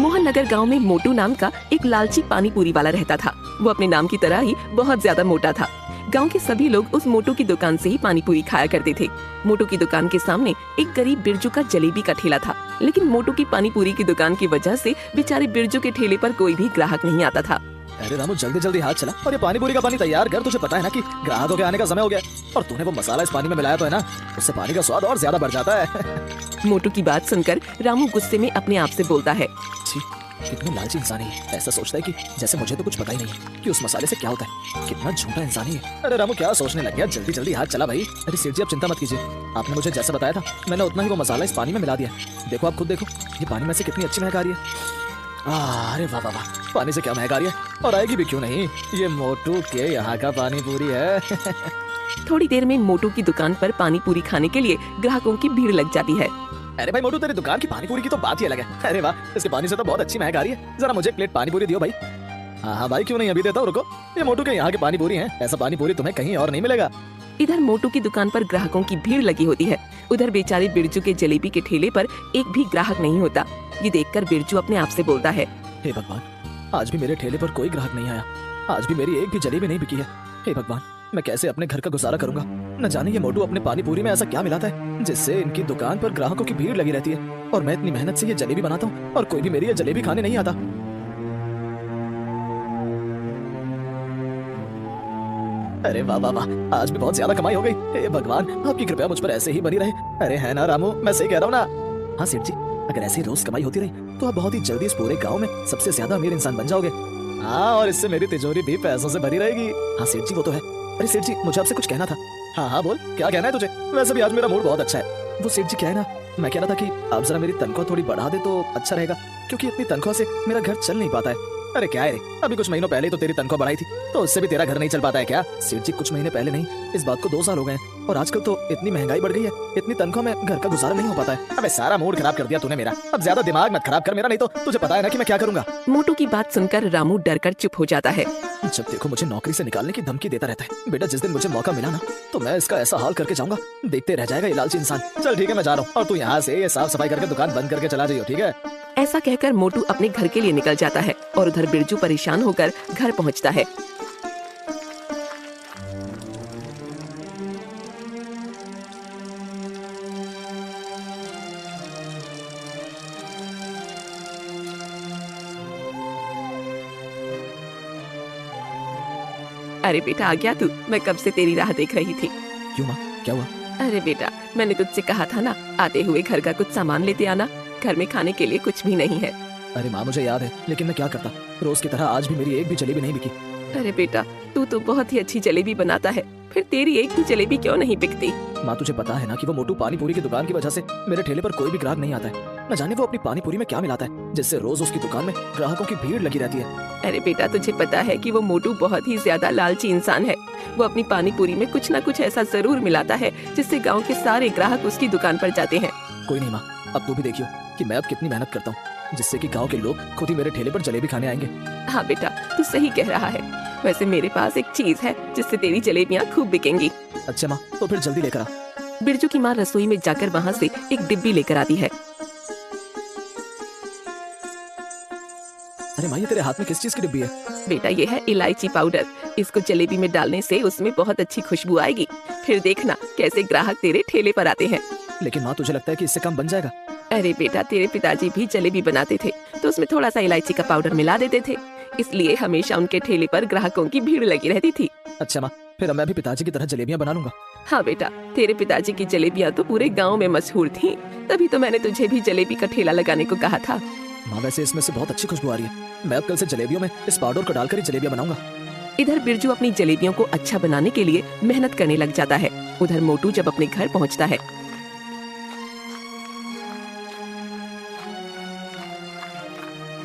मोहन नगर गांव में मोटू नाम का एक लालची पानी पूरी वाला रहता था। वो अपने नाम की तरह ही बहुत ज्यादा मोटा था। गांव के सभी लोग उस मोटू की दुकान से ही पानी पूरी खाया करते थे। मोटू की दुकान के सामने एक गरीब बिरजू का जलेबी का ठेला था, लेकिन मोटू की पानी पूरी की दुकान की वजह से बेचारे बिरजू के ठेले पर कोई भी ग्राहक नहीं आता था। अरे रामू, जल्दी जल्दी हाथ चला और ये पानी पूरी का पानी तैयार कर। तुझे पता है ना कि ग्राहकों के आने का समय हो गया, और तूने वो मसाला इस पानी में मिलाया तो है ना, उससे पानी का स्वाद और ज्यादा बढ़ जाता है। मोटू की बात सुनकर रामू गुस्से में अपने आप से बोलता है, छी, कितना लालची इंसान है। ऐसा सोचता है कि जैसे मुझे तो कुछ पता ही नहीं है कि उस मसाले से क्या होता है। कितना झूठा इंसान है। अरे रामू, क्या सोचने लग गया? जल्दी जल्दी हाथ चला भाई। अरे सेठ जी, आप चिंता मत कीजिए, आपने मुझे जैसा बताया था मैंने उतना ही वो मसाला इस पानी में मिला दिया। देखो, आप खुद देखो, ये पानी में से कितनी अच्छी महक आ रही है। अरे वाह वाह वाह, पानी से क्या महक आ रही है, और आएगी भी क्यों नहीं। ये मोटू के यहाँ का पानी पूरी है। थोड़ी देर में मोटू की दुकान पर पानी पूरी खाने के लिए ग्राहकों की भीड़ लग जाती है। अरे भाई मोटू, तेरी दुकान की पानी पूरी की तो बात ही अलग है। अरे वाह, इसके पानी से तो बहुत अच्छी महक आ रही है। जरा मुझे एक प्लेट पानी पूरी दियो भाई। हाँ भाई, क्यों नहीं, अभी देता हूँ, रुको। ये मोटू के यहाँ की पानी पूरी है, ऐसा पानी पूरी तुम्हें कहीं और नहीं मिलेगा। इधर मोटू की दुकान पर ग्राहकों की भीड़ लगी होती है, उधर बेचारे बिरजू के जलेबी के ठेले पर एक भी ग्राहक नहीं होता। ये देखकर बिरजू अपने आप से बोलता है, हे भगवान, आज भी मेरे ठेले पर कोई ग्राहक नहीं आया, आज भी मेरी एक भी जलेबी नहीं बिकी है। हे भगवान, मैं कैसे अपने घर का गुजारा करूंगा। न जाने ये मोटू अपने पानी पूरी में ऐसा क्या मिलाता है जिससे इनकी दुकान पर ग्राहकों की भीड़ लगी रहती है, और मैं इतनी मेहनत से ये जलेबी बनाता हूँ और कोई भी मेरी ये जलेबी खाने नहीं आता। अरे वाह वाह वाह, आज भी बहुत ज्यादा कमाई हो गई। हे भगवान, आपकी कृपया मुझ पर ऐसे ही बनी रहे। अरे है ना रामू, मैं सही कह रहा हूँ ना। हाँ सेठ जी, अगर ऐसे ही रोज कमाई होती रही तो आप बहुत ही जल्दी इस पूरे गांव में सबसे ज्यादा अमीर इंसान बन जाओगे। हाँ, और इससे मेरी तिजोरी भी पैसों से भरी रहेगी। हाँ सेठ जी, वो तो है। अरे सेठ जी, मुझे आपसे कुछ कहना था। हाँ हाँ बोल, क्या कहना है तुझे? वैसे भी आज मेरा मूड बहुत अच्छा है। वो सेठ जी, क्या है ना, मैं कह रहा था कि आप जरा मेरी तनख्वाह थोड़ी बढ़ा दे तो अच्छा रहेगा, क्योंकि इतनी तनख्वाह से मेरा घर चल नहीं पाता है। अरे क्या है रे, अभी कुछ महीनों पहले तो तेरी तनख्वाह बढ़ाई थी, तो उससे भी तेरा घर नहीं चल पाता है क्या? सेठ जी, कुछ महीने पहले नहीं, इस बात को 2 साल हो गए हैं, और आजकल तो इतनी महंगाई बढ़ गई है, इतनी तनख्वाह में घर का गुजारा नहीं हो पाता है। अबे सारा मूड खराब कर दिया तूने मेरा। अब ज्यादा दिमाग मत खराब कर मेरा, नहीं तो तुझे पता है ना कि मैं क्या करूंगा। मोटू की बात सुनकर रामू डरकर चुप हो जाता है। जब देखो मुझे नौकरी से निकालने की धमकी देता रहता है। बेटा, जिस दिन मुझे मौका मिला ना, तो मैं इसका ऐसा हाल करके जाऊंगा, देखते रह जाएगा ये लालची इंसान। चल ठीक है, मैं जा रहा हूँ, और तू यहाँ से ये साफ सफाई करके दुकान बंद करके चला जाइयो, ठीक है? ऐसा कहकर मोटू अपने घर के लिए निकल जाता है, और उधर बिरजू परेशान होकर घर पहुंचता है। अरे बेटा, आ गया तू? मैं कब से तेरी राह देख रही थी। क्यों माँ, क्या हुआ? अरे बेटा, मैंने तुझसे कहा था ना, आते हुए घर का कुछ सामान लेते आना। घर में खाने के लिए कुछ भी नहीं है। अरे माँ, मुझे याद है, लेकिन मैं क्या करता, रोज की तरह आज भी मेरी एक भी जलेबी नहीं बिकी। अरे बेटा, तू तो बहुत ही अच्छी जलेबी बनाता है, फिर तेरी एक भी जलेबी क्यों नहीं बिकती? माँ, तुझे पता है ना कि वो मोटू पानी पूरी की दुकान की वजह से मेरे ठेले पर कोई भी ग्राहक नहीं आता है। न जाने वो अपनी पानी पूरी में क्या मिलाता है जिससे रोज उसकी दुकान में ग्राहकों की भीड़ लगी रहती है। अरे बेटा, तुझे पता है कि वो मोटू बहुत ही ज्यादा लालची इंसान है। वो अपनी पानी पूरी में कुछ न कुछ ऐसा जरूर मिलाता है जिससे गाँव के सारे ग्राहक उसकी दुकान पर जाते हैं। कोई नहीं माँ, अब तू भी देखियो कि मैं अब कितनी मेहनत करता हूँ, जिससे कि गांव के लोग खुद ही मेरे ठेले पर जलेबी खाने आएंगे। हाँ बेटा, तू सही कह रहा है। वैसे मेरे पास एक चीज है जिससे तेरी जलेबियाँ खूब बिकेंगी। अच्छा माँ, तो फिर जल्दी लेकर आ। बिरजू की माँ रसोई में जाकर वहाँ से एक डिब्बी लेकर आती है। अरे माँ, ये तेरे हाथ में किस चीज की डिब्बी है? बेटा, ये है इलायची पाउडर। इसको जलेबी में डालने से उसमें बहुत अच्छी खुशबू आएगी। फिर देखना कैसे ग्राहक तेरे ठेले पर आते हैं। लेकिन माँ, तुझे लगता है कि इससे काम बन जाएगा? अरे बेटा, तेरे पिताजी भी जलेबी बनाते थे, तो उसमें थोड़ा सा इलायची का पाउडर मिला देते थे, इसलिए हमेशा उनके ठेले पर ग्राहकों की भीड़ लगी रहती थी। अच्छा माँ, फिर मैं भी पिताजी की तरह जलेबियाँ बना लूंगा। हाँ बेटा, तेरे पिताजी की जलेबियाँ तो पूरे गाँव में मशहूर थी, तभी तो मैंने तुझे भी जलेबी का ठेला लगाने को कहा था। माँ, वैसे इसमें से बहुत अच्छी खुशबू आ रही है। मैं अब कल से जलेबियों में इस पाउडर को डालकर ही जलेबियाँ बनाऊंगा। इधर बिरजू अपनी जलेबियों को अच्छा बनाने के लिए मेहनत करने लग जाता है। उधर मोटू जब अपने घर पहुंचता है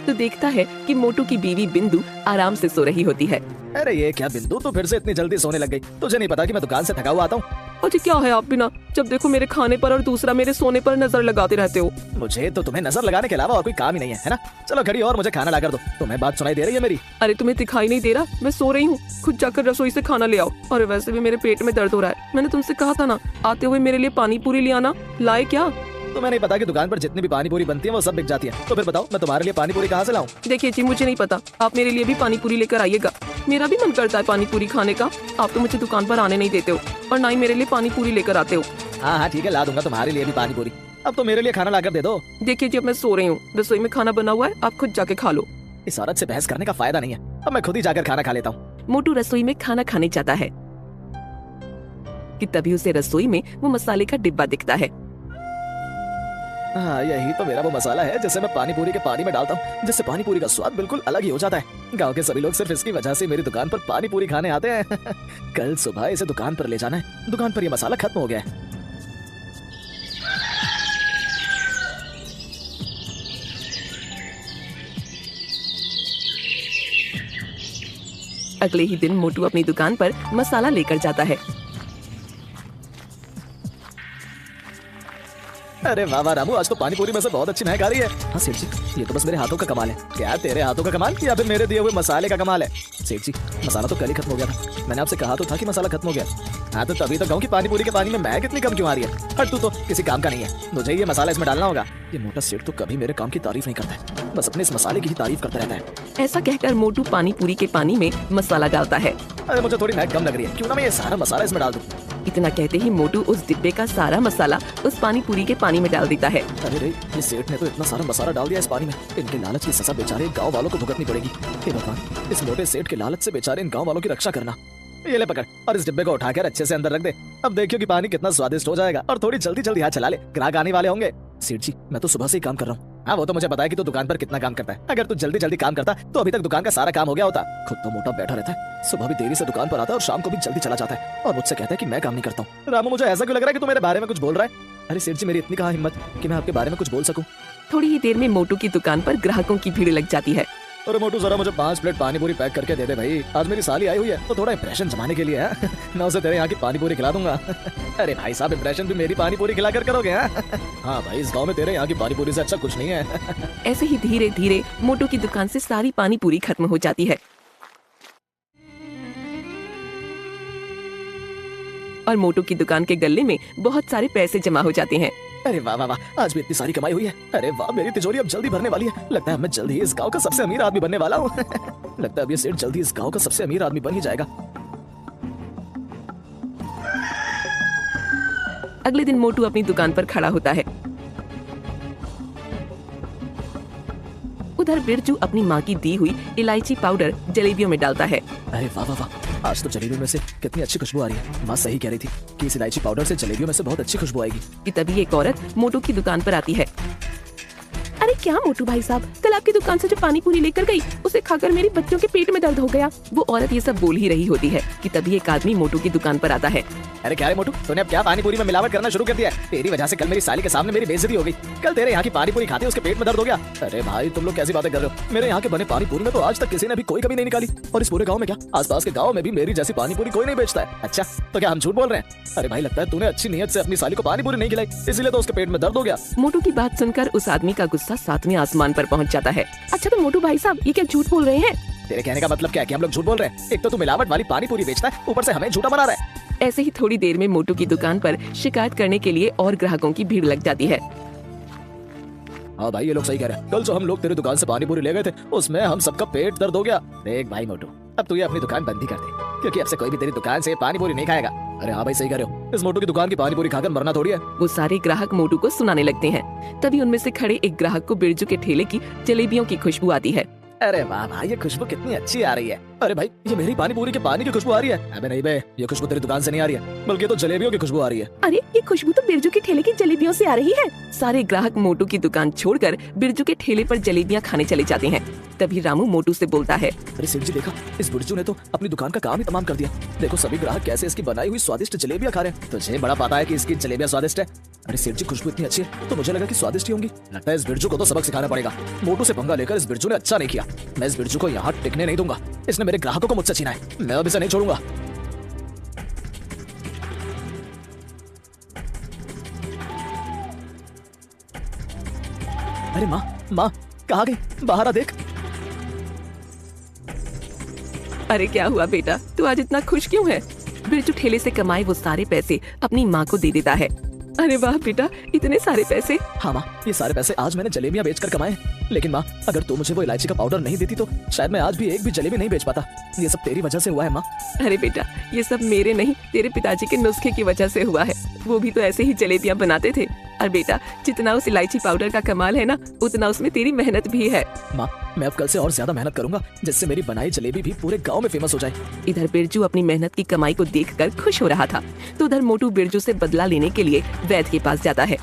तो देखता है कि मोटू की बीवी बिंदु आराम से सो रही होती है। अरे ये क्या बिंदु, तू फिर से इतनी जल्दी सोने लग गई? तुझे नहीं पता कि मैं दुकान से थका हुआ आता हूँ? अरे क्या है, आप भी ना जब देखो मेरे खाने पर और दूसरा मेरे सोने पर नजर लगाते रहते हो। मुझे तो तुम्हें नजर लगाने के अलावा और कोई काम ही नहीं है ना? चलो खड़ी और मुझे खाना लाकर दो। तुम्हें बात सुनाई दे रही है मेरी? अरे तुम्हें दिखाई नहीं दे रहा? मैं सो रही हूँ, खुद जाकर रसोई से खाना ले आओ। अरे वैसे भी मेरे पेट में दर्द हो रहा है, मैंने तुमसे कहा था ना, आते हुए मेरे लिए पानी पूरी ले आना। लाए क्या? तुम्हें नहीं पता कि दुकान पर जितनी भी पानी पूरी बनती है वो सब बिक जाती है। तो फिर बताओ मैं तुम्हारे लिए पानी पूरी कहाँ से लाऊं? देखिए जी, मुझे नहीं पता, आप मेरे लिए भी पानी पूरी लेकर आइएगा। मेरा भी मन करता है पानी पूरी खाने का। आप तो मुझे दुकान पर आने नहीं देते हो और ना ही मेरे लिए पानी पूरी लेकर आते हो। हाँ हाँ ठीक है, ला दूंगा तुम्हारे लिए भी पानी पूरी। अब तो मेरे लिए खाना लाकर दे दो। देखिए जी, अब मैं सो रही हूँ, रसोई में खाना बना हुआ है, आप खुद जाके खा लो। इस औरत से बहस करने का फायदा नहीं है, अब मैं खुद ही जाकर खाना खा लेता हूँ। मोटू रसोई में खाना खाने जाता है कि तभी उसे रसोई में वो मसाले का डिब्बा दिखता है। हाँ यही तो मेरा वो मसाला है जिसे मैं पानी पूरी के पानी में डालता हूँ, जिससे पानी पूरी का स्वाद बिल्कुल अलग ही हो जाता है। गांव के सभी लोग सिर्फ इसकी वजह से मेरी दुकान पर पानी पूरी खाने आते हैं। कल सुबह इसे दुकान पर ले जाना है, दुकान पर ये मसाला खत्म हो गया है। अगले ही दिन मोटू अपनी दुकान पर मसाला लेकर जाता है। अरे वाह वाह रामू, आज तो पानी पूरी में से बहुत अच्छी महक आ रही है। हाँ सेठ जी, ये तो बस मेरे हाथों का कमाल है। क्या तेरे हाथों का कमाल या फिर मेरे दिए हुए मसाले का कमाल है? सेठ जी, मसाला तो कल ही खत्म हो गया था, मैंने आपसे कहा तो था कि मसाला खत्म हो गया। हाँ तो तभी तो कहूँ कि पानी पूरी के पानी में महक इतनी कम क्यों आ रही है? हट, तू तो किसी काम का नहीं है, मुझे ये मसाला इसमें डालना होगा। ये मोटा सेठ तो कभी मेरे काम की तारीफ नहीं करता है, बस अपने इस मसाले की ही तारीफ करता रहता है। ऐसा कहकर मोटू पानी पूरी के पानी में मसाला डालता है। अरे मुझे थोड़ी महक कम लग रही है, क्यों ना मैं ये सारा मसाला इसमें डाल दूं? इतना कहते ही मोटू उस डिब्बे का सारा मसाला उस पानी पूरी के पानी में डाल देता है। अरे रे, ये सेठ ने तो इतना सारा मसाला डाल दिया इस पानी में, इनके लालच की सजा बेचारे गांव वालों को भुगतनी पड़ेगी। हे भगवान, इस मोटे सेठ के लालच से बेचारे इन गांव वालों की रक्षा करना। ये ले पकड़ और इस डिब्बे को उठाकर अच्छे से अंदर रख दे। अब देखियो कि पानी कितना स्वादिष्ट हो जाएगा और थोड़ी जल्दी जल्दी हाथ चला ले, ग्राहक आने वाले होंगे। सेठ जी, मैं तो सुबह से ही काम कर रहा हूँ। हाँ वो तो मुझे पता है कि तू दुकान पर कितना काम करता है। अगर तू जल्दी जल्दी काम करता तो अभी तक दुकान का सारा काम हो गया होता। खुद तो मोटा बैठा रहता है, सुबह भी देरी से दुकान पर आता है और शाम को भी जल्दी चला जाता है और मुझसे कहता है कि मैं काम नहीं करता हूँ। रामू, मुझे ऐसा क्यों लग रहा है कि तू मेरे बारे में कुछ बोल रहा है? अरे सेठ जी, मेरी इतनी कहाँ हिम्मत कि मैं आपके बारे में कुछ बोल सकूं। थोड़ी ही देर में मोटू की दुकान पर ग्राहकों की भीड़ लग जाती है। अरे मोटू, जरा मुझे 5 प्लेट पानी पूरी पैक करके दे दे भाई, आज मेरी साली आई हुई है तो थोड़ा इंप्रेशन जमाने के लिए है। मैं उसे तेरे यहाँ की पानी पूरी खिला दूंगा। अरे भाई साहब, इंप्रेशन भी मेरी पानी पूरी खिलाकर करोगे? हाँ भाई, इस गांव में तेरे यहाँ की पानी पूरी से अच्छा कुछ नहीं है। ऐसे ही धीरे धीरे मोटू की दुकान से सारी पानी पूरी खत्म हो जाती है और मोटू की दुकान के गल्ले में बहुत सारे पैसे जमा हो जाते हैं। अरे वाह वाह वाह, आज भी इतनी सारी कमाई हुई है। अरे वाह, मेरी तिजोरी अब जल्दी भरने वाली है। लगता है मैं जल्दी ही इस गांव का सबसे अमीर आदमी बनने वाला हूँ। लगता है अब ये सेठ जल्दी इस गांव का सबसे अमीर आदमी बन ही जाएगा। अगले दिन मोटू अपनी दुकान पर खड़ा होता है। उधर बिरजू अपनी माँ की दी हुई इलायची पाउडर जलेबियों में डालता है। अरे वाह वाह वाह, आज तो जलेबियों में से कितनी अच्छी खुशबू आ रही है। माँ सही कह रही थी कि इस इलायची पाउडर से जलेबियों में से बहुत अच्छी खुशबू आएगी। कि तभी एक औरत मोटू की दुकान पर आती है। अरे क्या मोटू भाई साहब, कल आपकी दुकान से जो पानी पूरी लेकर गई उसे खाकर मेरे बच्चों के पेट में दर्द हो गया। वो औरत ये सब बोल ही रही होती है कि तभी एक आदमी मोटू की दुकान पर आता है। अरे क्या रे मोटू, तूने अब क्या पानी पूरी में मिलावट करना शुरू कर दिया है? तेरी वजह से कल मेरी साली के सामने मेरी बेइज्जती हो गई। कल तेरे यहाँ की पानी पूरी खाते उसके पेट में दर्द हो गया। अरे भाई, तुम लोग कैसी बातें कर रहे हो? मेरे यहाँ के बने पानी पूरी में तो आज तक किसी ने भी कोई कमी नहीं निकाली और इस पूरे गाँव में क्या आसपास के गाँव में भी मेरी जैसी पानी पूरी कोई नहीं बेचता है। अच्छा, तो क्या हम झूठ बोल रहे हैं? अरे भाई, लगता है तूने अच्छी नीयत से अपनी साली को पानी पूरी नहीं खिलाई, इसीलिए तो उसके पेट में दर्द हो गया। मोटू की बात सुनकर उस आदमी का गुस्सा 7वें आसमान पर पहुंच जाता है। अच्छा तो मोटू भाई साहब, ये क्या झूठ बोल रहे हैं? तेरे कहने का मतलब क्या है कि हम लोग झूठ बोल रहे हैं? एक तो तू मिलावट वाली पानी पूरी बेचता है, ऊपर से हमें झूठा बना रहा है। ऐसे ही थोड़ी देर में मोटू की दुकान पर शिकायत करने के लिए और ग्राहकों की भीड़ लग जाती है। हाँ भाई, ये लोग सही कह रहे हैं। कल जो हम लोग तेरी दुकान से पानी पूरी ले गए थे उसमें हम सबका पेट दर्द हो गया। देख भाई मोटू, अब तू ये अपनी दुकान बंद ही कर दे, क्योंकि अब से कोई भी तेरी दुकान से पानी पूरी नहीं खाएगा। अरे हाँ भाई, सही कह रहे हो, इस मोटू की दुकान की पानी पूरी खाकर मरना थोड़ी है। वो सारे ग्राहक मोटू को सुनाने लगते हैं। तभी उनमें से खड़े एक ग्राहक को बिरजू के ठेले की जलेबियों की खुशबू आती है। अरे वाह भाई, ये खुशबू कितनी अच्छी आ रही है। अरे भाई, ये मेरी पानी पूरी के पानी की खुशबू आ रही है। अबे नहीं बे, ये खुशबू तेरी दुकान से नहीं आ रही है, बल्कि तो जलेबियों की खुशबू आ रही है। अरे ये खुशबू तो बिरजू के ठेले की जलेबियों से आ रही है। सारे ग्राहक मोटू की दुकान छोड़कर बिरजू के ठेले पर जलेबियां खाने चले जाते हैं। तभी रामू मोटू से बोलता है, अरे सेठ जी, देखा, इस बिरजू ने तो अपनी दुकान का काम ही तमाम कर दिया। देखो सभी ग्राहक कैसे इसकी बनाई हुई स्वादिष्ट जलेबियां खा रहे हैं। तुझे बड़ा पता है कि इसकी जलेबियां स्वादिष्ट है? अरे सेठ जी, खुशबू इतनी अच्छी है तो मुझे लगा कि स्वादिष्ट ही होंगी। लगता है इस बिरजू को तो सबक सिखाना पड़ेगा। मोटू से पंगा लेकर इस बिरजू ने अच्छा नहीं किया। मैं इस बिरजू को यहाँ टिकने नहीं दूंगा। इसने मेरे ग्राहकों को मुझसे छीना है, मैं अब इसे नहीं छोड़ूंगा। अरे माँ, माँ कहाँ गई? बाहर आ देख। अरे क्या हुआ बेटा, तू आज इतना खुश क्यों है? बिरजू ठेले से कमाए वो सारे पैसे अपनी माँ को दे देता है। अरे वाह बेटा, इतने सारे पैसे। हाँ माँ, ये सारे पैसे आज मैंने जलेबियाँ बेचकर कमाए हैं। लेकिन माँ, अगर तू मुझे वो इलायची का पाउडर नहीं देती तो शायद मैं आज भी एक भी जलेबी नहीं बेच पाता। ये सब तेरी वजह से हुआ है माँ। अरे बेटा, ये सब मेरे नहीं, तेरे पिताजी के नुस्खे की वजह से हुआ है। वो भी तो ऐसे ही जलेबियाँ बनाते थे। और बेटा, जितना उस इलायची पाउडर का कमाल है ना, उतना उसमें तेरी मेहनत भी है। माँ, मैं अब कल से और ज्यादा मेहनत करूंगा, जिससे मेरी बनाई जलेबी भी पूरे गांव में फेमस हो जाए। इधर बिरजू अपनी मेहनत की कमाई को देखकर खुश हो रहा था, तो उधर मोटू बिरजू से बदला लेने के लिए वैद्य के पास जाता है।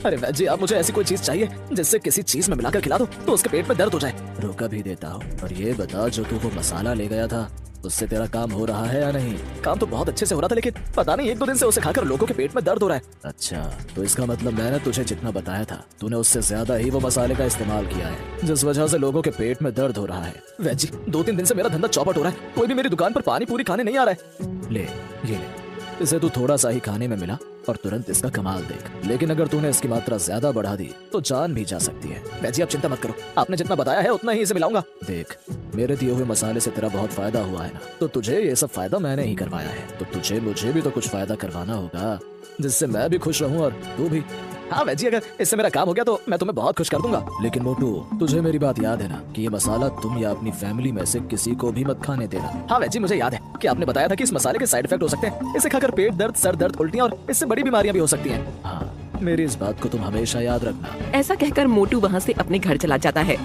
अरे वैद्य जी, आप मुझे ऐसी कोई चीज चाहिए जिससे किसी चीज में मिलाकर खिला दो तो उसके पेट में दर्द हो जाए। रोका भी देता हूँ। और ये बता, जो तू वो मसाला ले गया था, उससे तेरा काम हो रहा है या नहीं? काम तो बहुत अच्छे से हो रहा था, लेकिन पता नहीं 1-2 दिन से उसे खाकर लोगों के पेट में दर्द हो रहा है। अच्छा, तो इसका मतलब मैंने तुझे जितना बताया था, तूने उससे ज्यादा ही वो मसाले का इस्तेमाल किया है, जिस वजह से लोगों के पेट में दर्द हो रहा है। वैद्य जी, 2-3 दिन से मेरा धंधा चौपट हो रहा है। कोई भी मेरी दुकान पर पानी पूरी खाने नहीं आ रहा है। ले, ये ले, इसे तू थोड़ा सा ही खाने में मिला और तुरंत इसका कमाल देख। लेकिन अगर तूने इसकी मात्रा ज्यादा बढ़ा दी तो जान भी जा सकती है। वैद्य जी, आप चिंता मत करो, आपने जितना बताया है उतना ही इसे मिलाऊंगा। देख, मेरे दिए हुए मसाले से तेरा बहुत फायदा हुआ है ना, तो तुझे ये सब फायदा मैंने ही करवाया है, तो तुझे मुझे भी तो कुछ फायदा करवाना होगा, जिससे मैं भी खुश रहूं और तू भी। हाँ वैद्य जी, अगर इससे मेरा काम हो गया तो मैं तुम्हें बहुत खुश कर दूंगा। लेकिन मोटू, तुझे मेरी बात याद है ना कि ये मसाला तुम या अपनी फैमिली में से किसी को भी मत खाने देना। हाँ वैद्य जी, मुझे याद है कि आपने बताया था कि इस मसाले के साइड इफेक्ट हो सकते हैं। इसे खाकर पेट दर्द, सर दर्द, उल्टियां और इससे बड़ी बीमारियां भी हो सकती हैं। हाँ, मेरी इस बात को तुम हमेशा याद रखना। ऐसा कहकर मोटू वहाँ से अपने घर चला जाता है।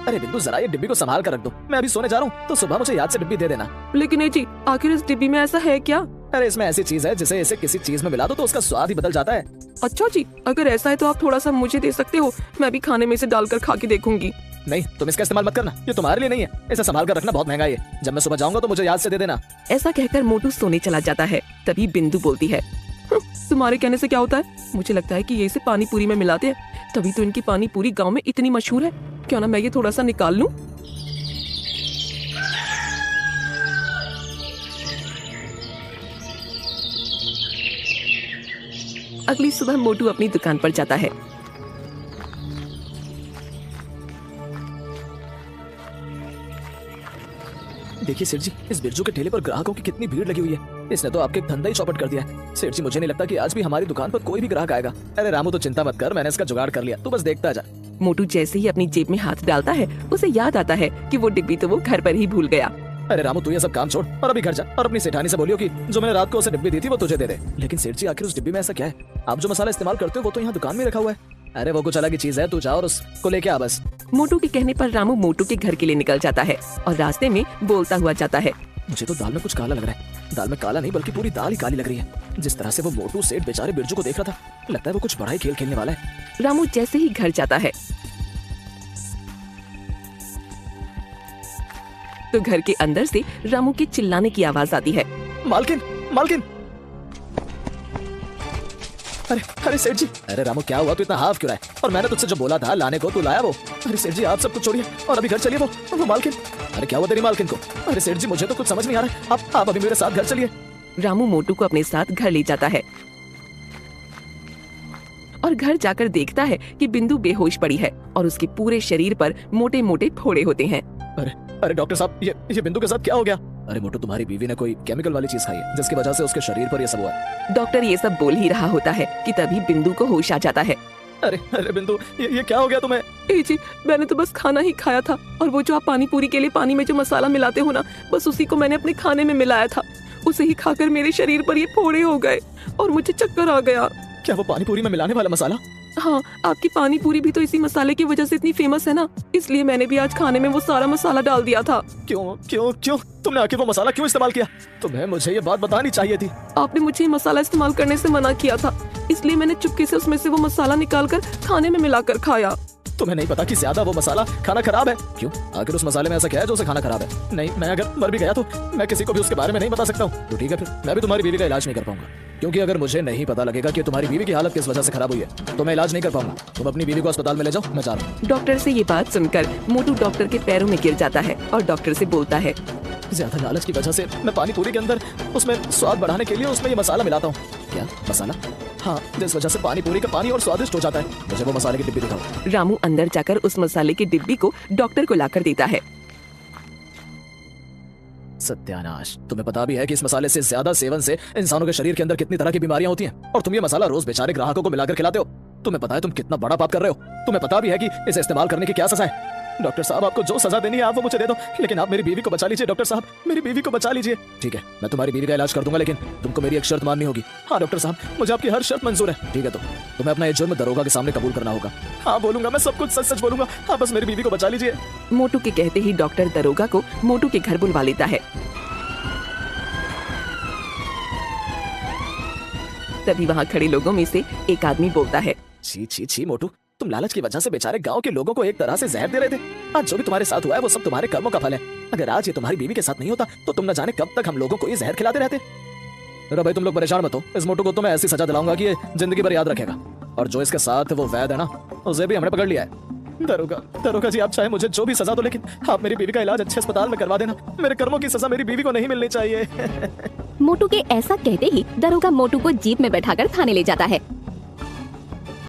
अरे बिंदु, जरा ये डिब्बी को संभाल कर रख दो, मैं अभी सोने जा रहा हूँ, तो सुबह मुझे याद से डिब्बी दे देना। लेकिन जी, आखिर इस डिब्बी में ऐसा है क्या? अरे इसमें ऐसी चीज है जिसे इसे किसी चीज में मिला दो तो उसका स्वाद ही बदल जाता है। अच्छा जी, अगर ऐसा है तो आप थोड़ा सा मुझे दे सकते हो, मैं भी खाने में इसे डालकर खा के देखूंगी। नहीं, तुम इसका इस्तेमाल मत करना, ये तुम्हारे लिए नहीं है। इसे संभाल कर रखना बहुत महंगा है। जब मैं सुबह जाऊंगा तो मुझे याद से दे देना। ऐसा कहकर मोटू सोने चला जाता है। तभी बिंदु बोलती है, तुम्हारे कहने से क्या होता है? मुझे लगता है कि ये इसे पानी पूरी में मिलाते हैं, तभी तो इनकी पानी पूरी गांव में इतनी मशहूर है। क्यों ना मैं ये थोड़ा सा निकाल लूं? अगली सुबह मोटू अपनी दुकान पर जाता है। देखिए सेठ जी, इस बिरजू के ठेले पर ग्राहकों की कितनी भीड़ लगी हुई है। इसने तो आपके धंधा ही चौपट कर दिया है। सेठ जी, मुझे नहीं लगता कि आज भी हमारी दुकान पर कोई भी ग्राहक आएगा। अरे रामू, तो चिंता मत कर, मैंने इसका जुगाड़ कर लिया, तू बस देखता जा। मोटू जैसे ही अपनी जेब में हाथ डालता है, उसे याद आता है कि वो डिब्बी तो वो घर पर ही भूल गया। अरे रामू, तू ये सब काम छोड़ और अभी घर जा और अपनी सेठानी से बोलियो कि जो मैंने रात को उसे डिब्बी दी थी वो तुझे दे दे। लेकिन सेठ जी, आखिर उस डिब्बी में ऐसा क्या है? आप जो मसाला इस्तेमाल करते हो वो तो यहाँ दुकान में रखा हुआ है। अरे वो कुछ अलग ही चीज है, तू जा और उसको लेके आ बस। मोटू के कहने पर रामू मोटू के घर के लिए निकल जाता है और रास्ते में बोलता हुआ जाता है, मुझे तो दाल में कुछ काला लग रहा है। दाल में काला नहीं बल्कि पूरी दाल ही काली लग रही है। जिस तरह से वो मोटू सेठ बेचारे बिरजू को देख रहा था, लगता है वो कुछ बड़ा ही खेल खेलने वाला है। रामू जैसे ही घर जाता है तो घर के अंदर से रामू के चिल्लाने की आवाज आती है। मालकिन, मालकिन! अरे अरे सेठ जी! अरे रामू, क्या हुआ? तू इतना हाफ क्यों रहा है? और मैंने तुझसे जो बोला था लाने को, तू लाया वो? अरे सेठ जी, आप सब कुछ छोड़िए और अभी घर चलिए। वो मालकिन! अरे क्या हुआ तेरी मालकिन को? अरे सेठ जी, मुझे तो कुछ समझ नहीं आ रहा है। आप अभी मेरे साथ घर चलिए। रामू मोटू को अपने साथ घर ले जाता है और घर जाकर देखता है कि बिंदु बेहोश पड़ी है और उसके पूरे शरीर पर मोटे मोटे फोड़े होते हैं। अरे अरे डॉक्टर साहब, ये बिंदु के साथ क्या हो गया? अरे मोटू, तुम्हारी बीवी ने कोई केमिकल वाली चीज खाई है जिसकी वजह से उसके शरीर पर ये सब हुआ है। डॉक्टर ये सब बोल ही रहा होता है कि तभी बिंदु को होश आ जाता है। अरे अरे बिंदु, ये क्या हो गया तुम्हें? जी, मैंने तो बस खाना ही खाया था और वो जो आप पानी पूरी के लिए पानी में जो मसाला मिलाते हो ना, बस उसी को मैंने अपने खाने में मिलाया था। उसे ही खाकर मेरे शरीर पर ये फोड़े हो गए और मुझे चक्कर आ गया। क्या वो पानी पूरी में मिलाने वाला मसाला? हाँ, आपकी पानी पूरी भी तो इसी मसाले की वजह से इतनी फेमस है ना, इसलिए मैंने भी आज खाने में वो सारा मसाला डाल दिया था। क्यों क्यों क्यों? तुमने आखिर वो मसाला क्यों इस्तेमाल किया? तुम्हें मुझे ये बात बतानी चाहिए थी। आपने मुझे ये मसाला इस्तेमाल करने से मना किया था, इसलिए मैंने चुपके से उसमें से वो मसाला निकालकर खाने में मिलाकर खाया। तुम्हें नहीं पता कि ज्यादा वो मसाला खाना खराब है? क्यों? आखिर उस मसाले में ऐसा क्या है जो उसे खाना खराब है? नहीं, मैं अगर मर भी गया तो मैं किसी को भी उसके बारे में नहीं बता सकता हूँ। तो ठीक है, फिर मैं भी तुम्हारी बीवी का इलाज नहीं कर पाऊंगा, क्योंकि अगर मुझे नहीं पता लगेगा कि तुम्हारी बीवी की हालत किस वजह से खराब हुई है तो मैं इलाज नहीं कर पाऊंगा। तुम अपनी बीवी को अस्पताल में ले जाओ, मैं जा रहा हूँ। डॉक्टर से ये बात सुनकर मोटू डॉक्टर के पैरों में गिर जाता है और डॉक्टर से बोलता है, ज्यादा लालच की वजह से मैं पानी पूरी के अंदर उसमें स्वाद बढ़ाने के लिए उसमें ये मसाला मिलाता हूँ। क्या मसाला? हाँ, जिस वजह से पानी पूरी का पानी और स्वादिष्ट हो जाता है। मुझे वो मसाले की डिब्बी दिखाओ। रामू अंदर जाकर उस मसाले की डिब्बी को डॉक्टर को लाकर देता है। सत्यानाश, तुम्हें पता भी है कि इस मसाले से ज्यादा सेवन से इंसानों के शरीर के अंदर कितनी तरह की बीमारियां होती हैं, और तुम ये मसाला रोज बेचारे ग्राहकों को मिलाकर खिलाते हो। तुम्हें पता है तुम कितना बड़ा पाप कर रहे हो। तुम्हें पता भी है कि इसे इस्तेमाल करने की क्या सजा है। डॉक्टर साहब, आपको जो सजा देनी है आप वो मुझे दे दो, लेकिन आप मेरी बीवी को बचा लीजिए। डॉक्टर साहब, मेरी बीवी को बचा लीजिए। ठीक है, मैं तुम्हारी बीवी का इलाज कर दूंगा, लेकिन तुमको मेरी एक शर्त माननी होगी। हाँ डॉक्टर साहब, मुझे आपकी हर शर्त मंजूर है। ठीक है, तो तुम्हें अपना ये जुर्म दरोगा के सामने कबूल करना होगा। हाँ बोलूंगा, मैं सब कुछ सच सच बोलूंगा। हाँ, बस मेरी बीवी को बचा लीजिए। मोटू के कहते ही डॉक्टर दरोगा को मोटू के घर बुलवा लेता है। तभी वहाँ खड़े लोगों में से एक आदमी बोलता है, छी छी छी मोटू, तुम लालच की वजह से बेचारे गांव के लोगों को एक तरह से जहर दे रहे थे। आज जो भी तुम्हारे साथ हुआ है वो सब तुम्हारे कर्मों का फल है। अगर आज ये तुम्हारी बीवी के साथ नहीं होता तो तुम न जाने कब तक हम लोगों को ये जहर खिलाते रहते। अरे भाई तुम लोग परेशान मत हो, इस मोटू को तो मैं ऐसी सजा दिलाऊंगा कि ये जिंदगी भर याद रखेगा। और जो इसके साथ वो वैद है ना, उसे भी हमने पकड़ लिया है। दरोगा जी, आप चाहे मुझे जो भी सजा दो, लेकिन आप मेरी बीवी का इलाज अच्छे अस्पताल में करवा देना। मेरे कर्मों की सजा मेरी बीवी को नहीं मिलनी चाहिए। मोटू के ऐसा कहते ही दरोगा मोटू को जीप में बैठाकर थाने ले जाता है।